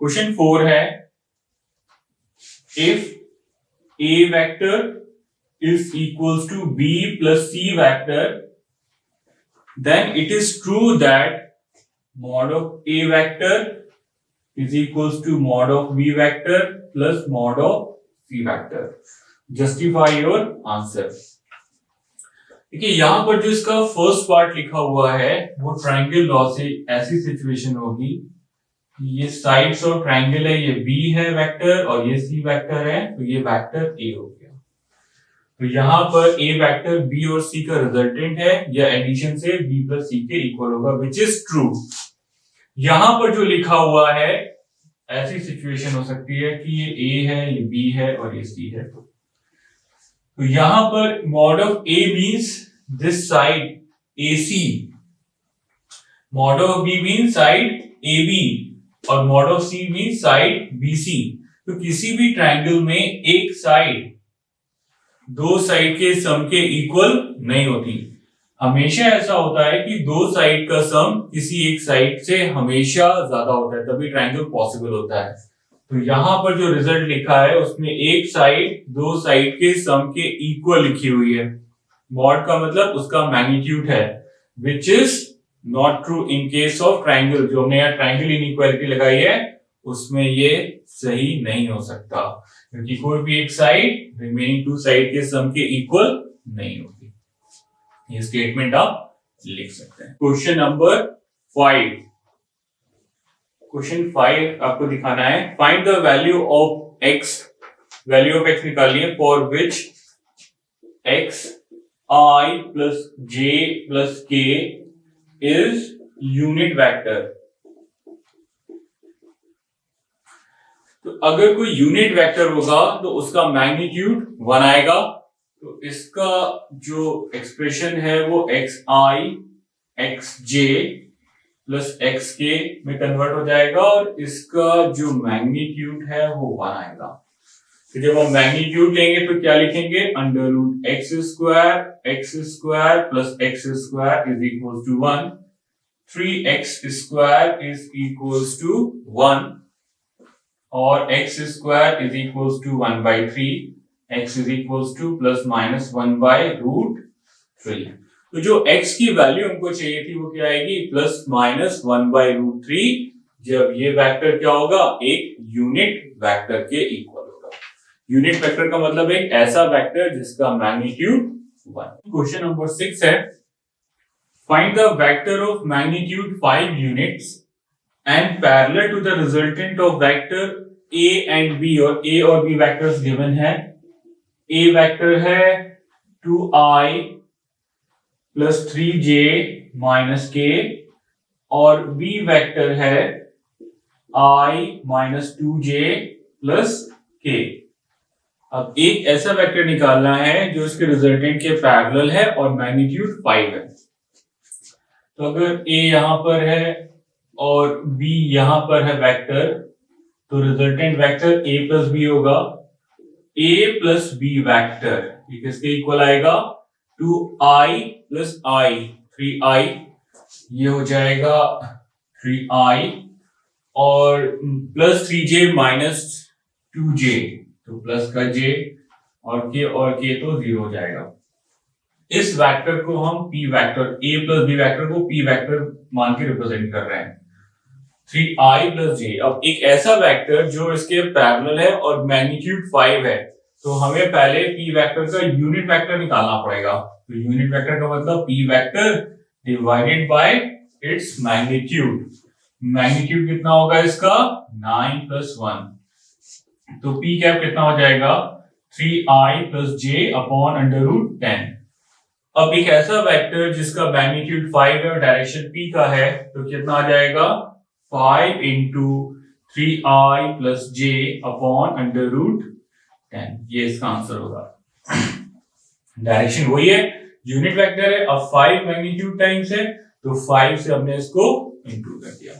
Question 4 है, if A vector is equals to B plus C vector, then it is true that mod of A vector is equals to mod of B vector plus mod of C vector. Justify your answer. देखिए यहां पर जो इसका first part लिखा हुआ है वो triangle law से ऐसी सिचुएशन होगी, ये साइड्स और ट्रायंगल है, ये B है वेक्टर और ये C वेक्टर है, तो ये वेक्टर A हो गया। तो यहाँ पर A वेक्टर B और C का रिजल्टेंट है, या एडिशन से B प्लस C के इक्वल होगा, विच इज ट्रू। यहाँ पर जो लिखा हुआ है ऐसी सिचुएशन हो सकती है कि ये A है, ये B है और ये C है। तो यहाँ पर mod of A means this side AC, mod of B means side AB और mod of C means side BC। तो किसी भी ट्रायंगल में एक साइड दो साइड के सम के इक्वल नहीं होती। हमेशा ऐसा होता है कि दो साइड का सम किसी एक साइड से हमेशा ज्यादा होता है, तभी ट्रायंगल पॉसिबल होता है। तो यहां पर जो रिजल्ट लिखा है उसमें एक साइड दो साइड के सम के इक्वल लिखी हुई है। मॉड का मतलब उसका मैग्नीट्यूड है, which is not true in case of triangle. जो हमने यहाँ ट्रायंगल इनइक्वालिटी लगाई है उसमें ये सही नहीं हो सकता, क्योंकि कोई भी एक साइड रिमेनिंग टू साइड के सम के इक्वल नहीं होगी। ये स्टेटमेंट आप लिख सकते हैं। क्वेश्चन नंबर 5, क्वेश्चन 5 आपको दिखाना है, find the value of x, value of x निकालिए for which x I plus j plus k is unit vector. तो अगर कोई यूनिट वेक्टर होगा तो उसका मैग्नीट्यूड 1 आएगा, तो इसका जो एक्सप्रेशन है वो xi xj प्लस xk में कन्वर्ट हो जाएगा और इसका जो मैग्नीट्यूड है वो 1 आएगा। तो जब हम मैग्नीट्यूड लेंगे तो क्या लिखेंगे, under root x square plus x square is equal to 1, 3x square is equal to 1 और x square is equal to 1 by 3, x is equal to plus minus 1 by root 3। तो जो x की value हमको चाहिए थी वो क्या आएगी, प्लस माइनस 1 by रूट 3, जब ये वेक्टर क्या होगा, एक यूनिट वेक्टर के इक्वल होगा। यूनिट वेक्टर का मतलब एक ऐसा वेक्टर जिसका मैग्नीट्यूड 1। क्वेश्चन नंबर 6 है, find the vector of magnitude 5 units and parallel to the resultant of vector a and b, और a और b vectors given है। a vector है 2i plus 3j minus k और b vector है i minus 2j plus k। अब एक ऐसा vector निकालना है जो इसके रिजल्टेंट के पैरेलल है और मैग्नीट्यूड 5 है। तो अगर a यहां पर है और b यहां पर है वेक्टर, तो resultant vector a plus b होगा। a प्लस b वेक्टर ये किसके इक्वल आएगा, 2i प्लस i 3i, ये हो जाएगा 3i और प्लस 3j माइनस 2j, तो प्लस का j और k तो 0 हो जाएगा। इस वेक्टर को हम p vector, a plus b vector को p वेक्टर मान के रिप्रेजेंट कर रहे हैं, 3i प्लस j। अब एक ऐसा वेक्टर जो इसके पैरेलल है और मैग्नीट्यूड 5 है, तो हमें पहले p वेक्टर का यूनिट वेक्टर निकालना पड़ेगा। तो यूनिट वेक्टर का मतलब p vector divided by its magnitude. Magnitude कितना होगा इसका, 9 प्लस 1, तो p कैप कितना हो जाएगा, 3i plus j upon under root 10। अब एक ऐसा वेक्टर जिसका मैग्नीट्यूड 5 है और डायरेक्शन p का है, तो कितना आ जाएगा, 5 into 3i plus j upon under root 10, ये इसका आंसर होगा। डायरेक्शन वही है, यूनिट वेक्टर है, अब 5 मैग्नीट्यूड टाइम्स है, तो 5 से हमने इसको इंटू कर दिया।